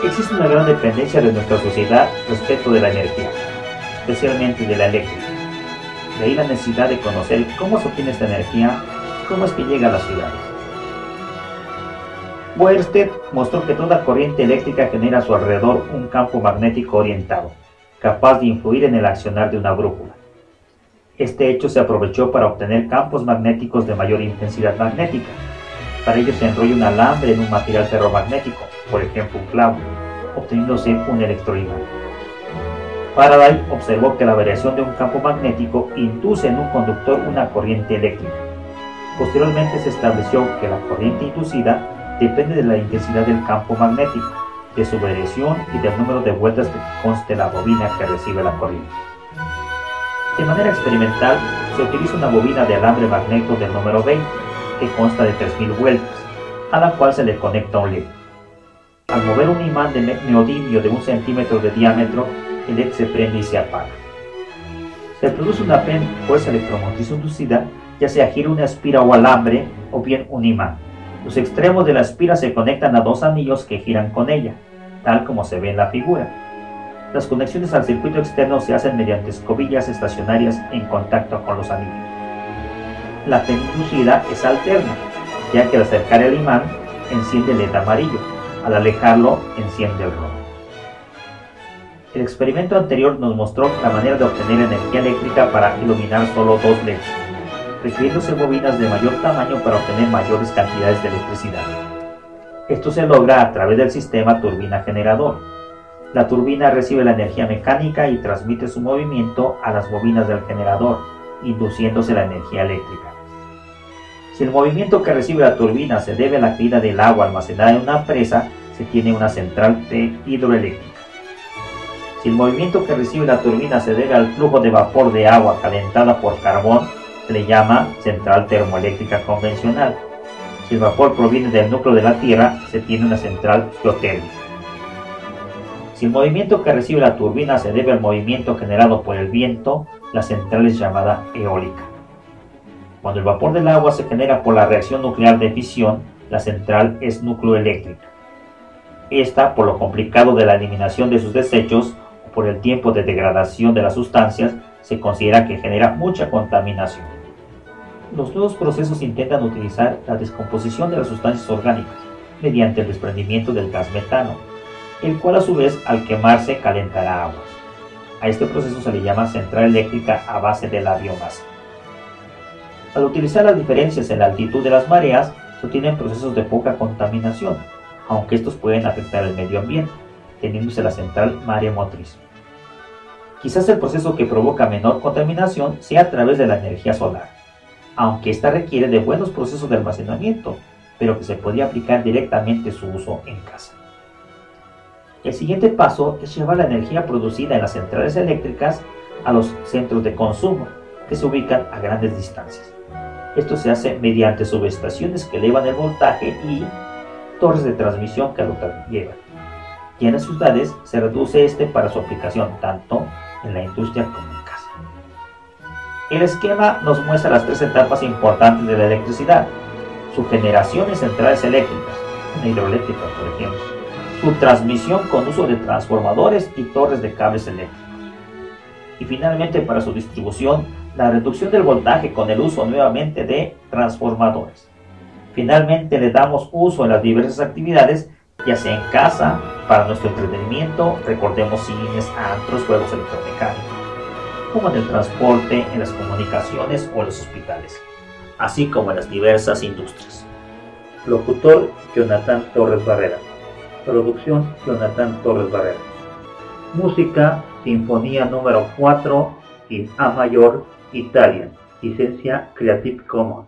Existe una gran dependencia de nuestra sociedad respecto de la energía, especialmente de la eléctrica. De ahí la necesidad de conocer cómo se obtiene esta energía y cómo es que llega a las ciudades. Oersted mostró que toda corriente eléctrica genera a su alrededor un campo magnético orientado, capaz de influir en el accionar de una brújula. Este hecho se aprovechó para obtener campos magnéticos de mayor intensidad magnética. Para ello se enrolla un alambre en un material ferromagnético, por ejemplo un clavo, obteniéndose un electroimán. Faraday observó que la variación de un campo magnético induce en un conductor una corriente eléctrica. Posteriormente se estableció que la corriente inducida depende de la intensidad del campo magnético, de su variación y del número de vueltas que conste la bobina que recibe la corriente. De manera experimental, se utiliza una bobina de alambre magneto del número 20, que consta de 3000 vueltas, a la cual se le conecta un LED. Al mover un imán de neodymio de 1 centímetro de diámetro, el LED se prende y se apaga. Se produce una fuerza electromotriz inducida, ya sea gira una espira o alambre, o bien un imán. Los extremos de la espira se conectan a dos anillos que giran con ella, tal como se ve en la figura. Las conexiones al circuito externo se hacen mediante escobillas estacionarias en contacto con los anillos. La PEN inducida es alterna, ya que al acercar el imán enciende el LED amarillo, al alejarlo enciende el rojo. El experimento anterior nos mostró la manera de obtener energía eléctrica para iluminar solo dos LEDs, requiriéndose bobinas de mayor tamaño para obtener mayores cantidades de electricidad. Esto se logra a través del sistema turbina-generador. La turbina recibe la energía mecánica y transmite su movimiento a las bobinas del generador, induciéndose la energía eléctrica. Si el movimiento que recibe la turbina se debe a la caída del agua almacenada en una presa, se tiene una central hidroeléctrica. Si el movimiento que recibe la turbina se debe al flujo de vapor de agua calentada por carbón, se le llama central termoeléctrica convencional. Si el vapor proviene del núcleo de la Tierra, se tiene una central geotérmica. Si el movimiento que recibe la turbina se debe al movimiento generado por el viento, la central es llamada eólica. Cuando el vapor del agua se genera por la reacción nuclear de fisión, la central es nucleoeléctrica. Esta, por lo complicado de la eliminación de sus desechos o por el tiempo de degradación de las sustancias, se considera que genera mucha contaminación. Los nuevos procesos intentan utilizar la descomposición de las sustancias orgánicas mediante el desprendimiento del gas metano, el cual a su vez al quemarse calentará aguas. A este proceso se le llama central eléctrica a base de la biomasa. Al utilizar las diferencias en la altitud de las mareas, se obtienen procesos de poca contaminación, aunque estos pueden afectar el medio ambiente, teniéndose la central maremotriz. Quizás el proceso que provoca menor contaminación sea a través de la energía solar, aunque esta requiere de buenos procesos de almacenamiento, pero que se podría aplicar directamente su uso en casa. El siguiente paso es llevar la energía producida en las centrales eléctricas a los centros de consumo, que se ubican a grandes distancias. Esto se hace mediante subestaciones que elevan el voltaje y torres de transmisión que lo llevan. Y en las ciudades se reduce este para su aplicación tanto en la industria como en casa. El esquema nos muestra las tres etapas importantes de la electricidad: su generación en centrales eléctricas, una hidroeléctrica por ejemplo, su transmisión con uso de transformadores y torres de cables eléctricos, y finalmente para su distribución, la reducción del voltaje con el uso nuevamente de transformadores. Finalmente le damos uso en las diversas actividades, ya sea en casa, para nuestro entretenimiento, recordemos cines, antros, juegos electromecánicos, como en el transporte, en las comunicaciones o en los hospitales, así como en las diversas industrias. Locutor: Jonathan Torres Barrera. Producción: Jonathan Torres Barrera. Música: Sinfonía número 4 en A mayor, Italian. Licencia Creative Commons.